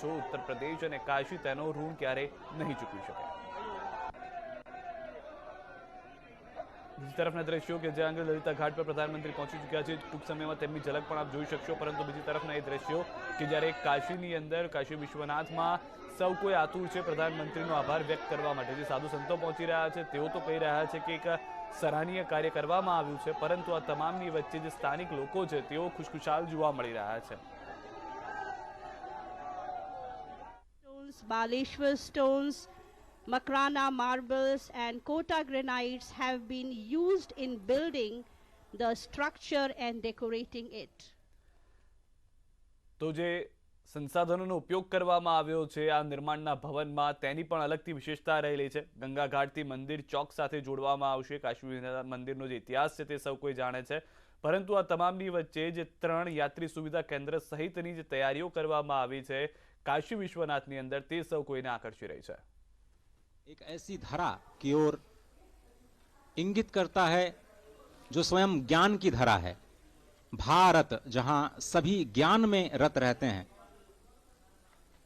છો ઉત્તર પ્રદેશ અને કાશી તેનો ઋણ ક્યારે નહીં ચૂકવી શકે। બીજી તરફના દ્રશ્યો કે જ્યાં આગળ લલિતા ઘાટ પર પ્રધાનમંત્રી પહોંચી ચૂક્યા છે, ટૂંક સમયમાં તેમની ઝલક પણ આપ જોઈ શકશો। પરંતુ બીજી તરફના એ દ્રશ્યો કે જ્યારે કાશીની અંદર કાશી વિશ્વનાથમાં સૌ કોઈ આતુર છે પ્રધાનમંત્રીનો આભાર વ્યક્ત કરવા માટે। જે સાધુ સંતો પહોંચી રહ્યા છે તેઓ તો કહી રહ્યા છે કે એક સરાહનીય કાર્ય કરવામાં આવ્યું છે, પરંતુ આ તમામની વચ્ચે જે સ્થાનિક લોકો છે તેઓ ખુશખુશાલ જોવા મળી રહ્યા છે। Baleshwar stones, Makrana marbles and Kota granites have been used in building the structure and decorating it. તો જે સંસાધનોનો ઉપયોગ કરવામાં આવ્યો છે આ નિર્માણના ભવનમાં તેની પણ અલગથી વિશેષતા રહેલી છે। ગંગા ઘાટથી મંદિર ચોક સાથે જોડવામાં આવશે। કાશી મંદિરનો જે ઇતિહાસ છે તે સૌ કોઈ જાણે છે, પરંતુ આ તમામની વચ્ચે જે 3 યાત્રી સુવિધા કેન્દ્ર સહિતની જે તૈયારીઓ કરવામાં આવી છે काशी विश्वनाथनी अंदर ते सौ कोई ने आकर्षी रही है। एक ऐसी धरा की ओर इंगित करता है जो स्वयं ज्ञान की धरा है। भारत जहां सभी ज्ञान में रत रहते हैं,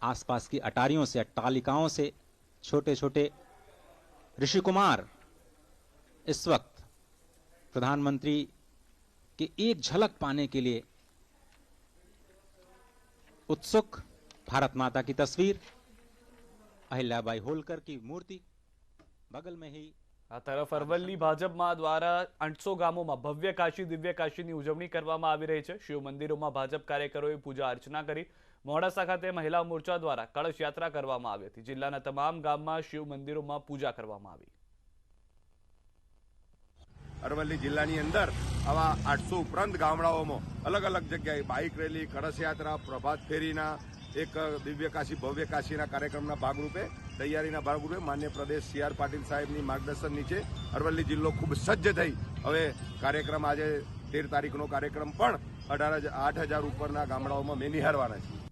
आसपास की अटारियों से अट्टालिकाओं से छोटे छोटे ऋषि कुमार इस वक्त प्रधानमंत्री की एक झलक पाने के लिए उत्सुक। भारत माता की तस्वीर, अहिल्याबाई होलकर की मूर्ति बगल में ही। आ तरफ अरवल्ली भाजपा द्वारा 800 गामों भव्य काशी दिव्य काशी की उजवणी करवामां आवी रही है। शिव मंदिरों में भाजप कार्यकरोए पूजा अर्चना करी। मोडासा खाते महिला मोर्चा द्वारा कलश यात्रा करवामां आवी हती। जिल्लाना तमाम गाममां शिव मंदिरों में पूजा करवामां आवी। अरवल्ली जिल्लानी अंदर आवा 800 उपरांत गामडाओमां अलग अलग जग्याए बाइक रैली, कलश यात्रा, प्रभात फेरीना एक दिव्य काशी भव्य काशीना कार्यक्रमना भागरूपे तैयारीना भागरूपे माननीय प्रदेश CR पाटील साहेबनी मार्गदर्शन नीचे अरवल्ली जिल्लो खूब सज्ज थई हवे कार्यक्रम आज 13 तारीखनो कार्यक्रम पण 8,000 उपरना गामडाओमां मे निहारवाना छे।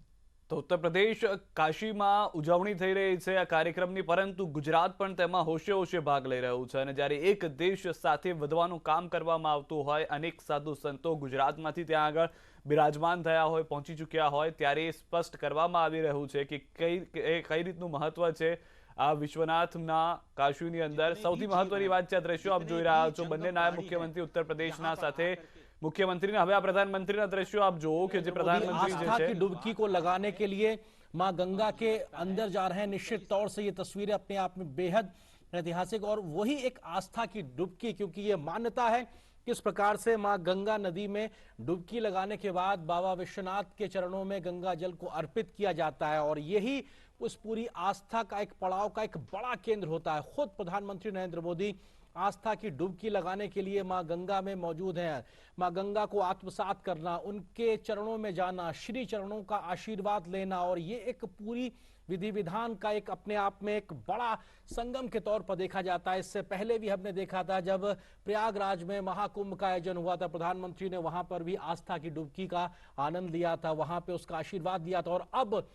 तो उत्तर प्रदेश काशी में उजवणी थई रही है आ कार्यक्रम की, परंतु गुजरात पण तेमां होशे होशे भाग लई रह्युं छे। अने ज्यारे एक देश साथे वधवानुं काम करवामां आवतुं होय, अनेक साधु संतो गुजरातमांथी त्यां आगळ बिराजमान थया होय, पहोंची चूक्या होय, त्यारे स्पष्ट करवामां आवी रह्युं छे कि कई रीतनुं महत्व छे आ विश्वनाथना काशीनी अंदर। सौथी महत्वनी वात छे, दृश्यो आप जोई रह्या छो, बंने नायब मुख्यमंत्री उत्तर प्रदेशना साथे मुख्यमंत्री ने हवे प्रधानमंत्री दृश्यो आप जो कि प्रधानमंत्री आस्था की डुबकी को लगाने के लिए मां गंगा के अंदर जा रहे हैं। निश्चित तौर से ये तस्वीरें अपने आप में बेहद ऐतिहासिक और वही एक आस्था की डुबकी, क्योंकि ये मान्यता है किस प्रकार से मां गंगा नदी में डुबकी लगाने के बाद बाबा विश्वनाथ के चरणों में गंगा जल को अर्पित किया जाता है और यही उस पूरी आस्था का एक पड़ाव का एक बड़ा केंद्र होता है। खुद प्रधानमंत्री नरेंद्र मोदी आस्था की डुबकी लगाने के लिए मां गंगा में मौजूद हैं। मां गंगा को आत्मसात करना, उनके चरणों में जाना, श्री चरणों का आशीर्वाद लेना और ये एक पूरी विधि विधान का एक अपने आप में एक बड़ा संगम के तौर पर देखा जाता है। इससे पहले भी हमने देखा था जब प्रयागराज में महाकुंभ का आयोजन हुआ था, प्रधानमंत्री ने वहां पर भी आस्था की डुबकी का आनंद लिया था, वहां पे उसका आशीर्वाद दिया था। और अब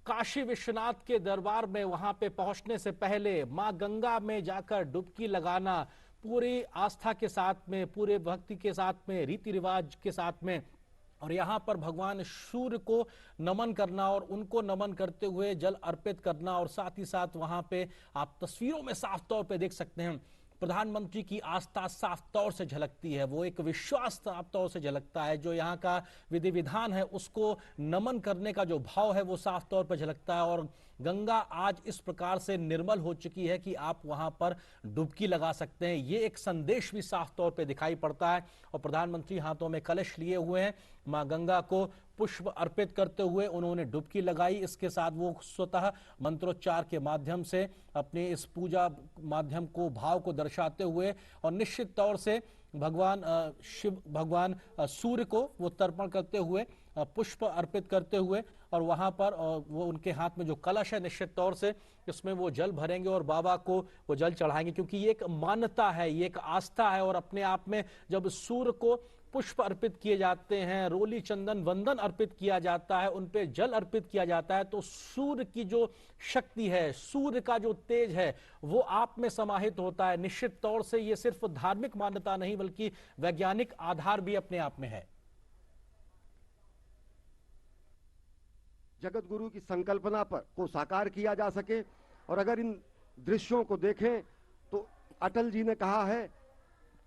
काशी विश्वनाथ के दरबार में वहां पे पहुंचने से पहले मां गंगा में जाकर डुबकी लगाना पूरी आस्था के साथ में, पूरे भक्ति के साथ में, रीति रिवाज के साथ में, और यहाँ पर भगवान सूर्य को नमन करना और उनको नमन करते हुए जल अर्पित करना। और साथ ही साथ वहां पे आप तस्वीरों में साफ तौर पे देख सकते हैं प्रधानमंत्री की आस्था साफ तौर से झलकती है, वो एक विश्वास साफ तौर से झलकता है। जो यहाँ का विधि विधान है उसको नमन करने का जो भाव है वो साफ तौर पर झलकता है। और गंगा आज इस प्रकार से निर्मल हो चुकी है कि आप वहां पर डुबकी लगा सकते हैं, ये एक संदेश भी साफ तौर पे दिखाई पड़ता है। और प्रधानमंत्री हाथों में कलश लिए हुए हैं, मां गंगा को पुष्प अर्पित करते हुए उन्होंने डुबकी लगाई। इसके साथ वो स्वतः मंत्रोच्चार के माध्यम से अपने इस पूजा माध्यम को, भाव को दर्शाते हुए और निश्चित तौर से भगवान शिव, भगवान सूर्य को वो तर्पण करते हुए, पुष्प अर्पित करते हुए, और वहां पर वो उनके हाथ में जो कलश है निश्चित तौर से इसमें वो जल भरेंगे और बाबा को वो जल चढ़ाएंगे, क्योंकि ये एक मान्यता है, ये एक आस्था है। और अपने आप में जब सूर्य को पुष्प अर्पित किए जाते हैं, रोली चंदन वंदन अर्पित किया जाता है, उन पे जल अर्पित किया जाता है, तो सूर्य की जो शक्ति है, सूर्य का जो तेज है वो आप में समाहित होता है। निश्चित तौर से ये सिर्फ धार्मिक मान्यता नहीं बल्कि वैज्ञानिक आधार भी अपने आप में है। जगत गुरु की संकल्पना पर को साकार किया जा सके। और अगर इन दृश्यों को देखें तो अटल जी ने कहा है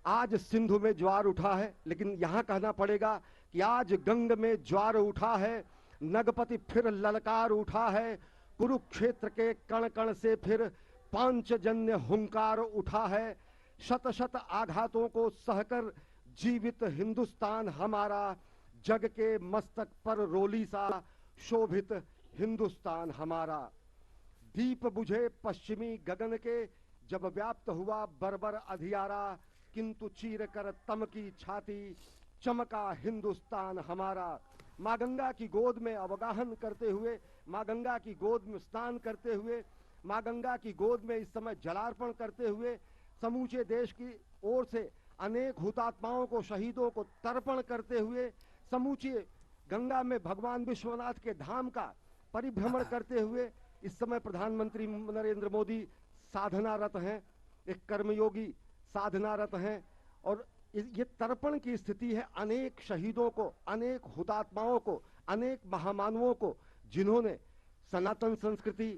आज सिंधु में ज्वार उठा है, लेकिन यहां कहना पड़ेगा कि आज गंग में ज्वार उठा है, नगपति फिर ललकार उठा है, कुरुक्षेत्र के कण कण से फिर पांचजन्य हुंकार उठा है, शत शत आघातों को सहकर जीवित हिंदुस्तान हमारा, जग के मस्तक पर रोली सा शोभित हिंदुस्तान हमारा। दीप बुझे पश्चिमी गगन के जब व्याप्त हुआ बर्बर अधियारा, किंतु चीर कर तम की छाती चमका हिंदुस्तान हमारा। माँ गंगा की गोद में अवगाहन करते हुए, माँ गंगा की गोद में स्नान करते हुए, माँ गंगा की गोद में इस समय जलार्पण करते हुए समूचे देश की ओर से अनेक हुतात्माओं को, शहीदों को तर्पण करते हुए समूचे गंगा में भगवान विश्वनाथ के धाम का परिभ्रमण करते हुए इस समय प्रधानमंत्री नरेंद्र मोदी साधनारत हैं, एक कर्मयोगी साधनारत हैं। और ये तर्पण की स्थिति है अनेक शहीदों को, अनेक हुतात्माओं को, अनेक महामानवों को, जिन्होंने सनातन संस्कृति,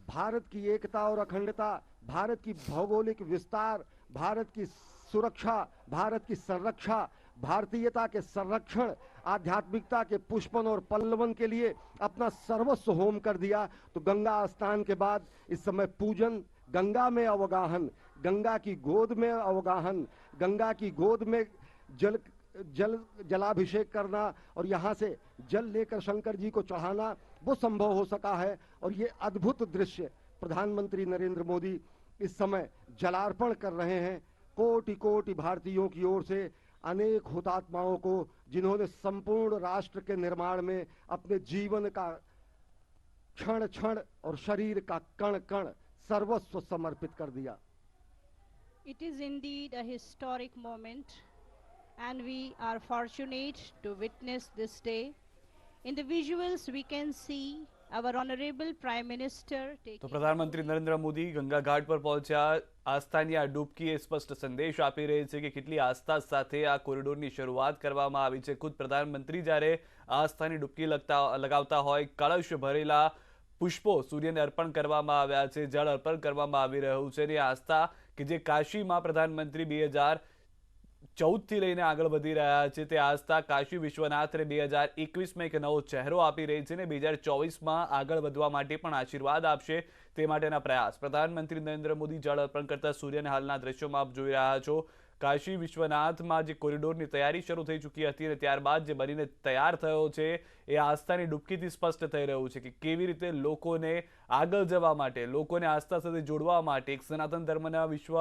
भारत की एकता और अखंडता, भारत की भौगोलिक विस्तार, भारत की सुरक्षा, भारत की संरक्षा, भारतीयता के संरक्षण, आध्यात्मिकता के पुष्पन और पल्लवन के लिए अपना सर्वस्व होम कर दिया। तो गंगा स्नान के बाद इस समय पूजन, गंगा में अवगाहन, गंगा की गोद में अवगाहन, गंगा की गोद में जलाभिषेक करना और यहाँ से जल लेकर शंकर जी को चढ़ाना, वो संभव हो सका है। और ये अद्भुत दृश्य प्रधानमंत्री नरेंद्र मोदी इस समय जलार्पण कर रहे हैं कोटि कोटि भारतीयों की ओर से अनेक हुतात्माओं को, जिन्होंने संपूर्ण राष्ट्र के निर्माण में अपने जीवन का क्षण क्षण और शरीर का कण कण सर्वस्व समर्पित कर दिया। It is indeed a historic moment, and we are fortunate to witness this day. In the visuals, we can see our honorable Prime Minister taking. તો પ્રધાનમંત્રી નરેન્દ્ર મોદી ગંગા ઘાટ પર પહોંચ્યા. આસ્થાની આ ડૂબકી એ સ્પષ્ટ સંદેશ આપી રહી છે કે કેટલી આસ્થા સાથે આ કોરિડોરની શરૂઆત કરવામાં આવી છે. ખુદ પ્રધાનમંત્રી જ્યારે આસ્થાની ડૂબકી લગાવતા હોય, કળશ ભરેલા પુષ્પો સૂર્યને અર્પણ કરવામાં આવ્યા છે, જળ અર્પણ કરવામાં આવી રહ્યું છે. અને આસ્થા કે જે કાશીમાં પ્રધાનમંત્રી 2014 થી લઈને આગળ વધી રહ્યા છે, તે આસ્થા કાશી વિશ્વનાથને 2021માં એક નવો ચહેરો આપી રહી છે ને 2024માં આગળ વધવા માટે પણ આશીર્વાદ આપશે તે માટેના પ્રયાસ. પ્રધાનમંત્રી નરેન્દ્ર મોદી જળ અર્પણ કરતા સૂર્યને હાલના દ્રશ્યોમાં આપ જોઈ રહ્યા છો. કાશી વિશ્વનાથમાં જે કોરિડોરની તૈયારી શરૂ થઈ ચૂકી હતી અને ત્યારબાદ જે બનીને તૈયાર થયો છે એ આસ્થાની ડૂબકીથી સ્પષ્ટ થઈ રહ્યું છે કે કેવી રીતે લોકોને આગળ જવા માટે, લોકોને આસ્થા સાથે જોડવા માટે એક સનાતન ધર્મના વિશ્વ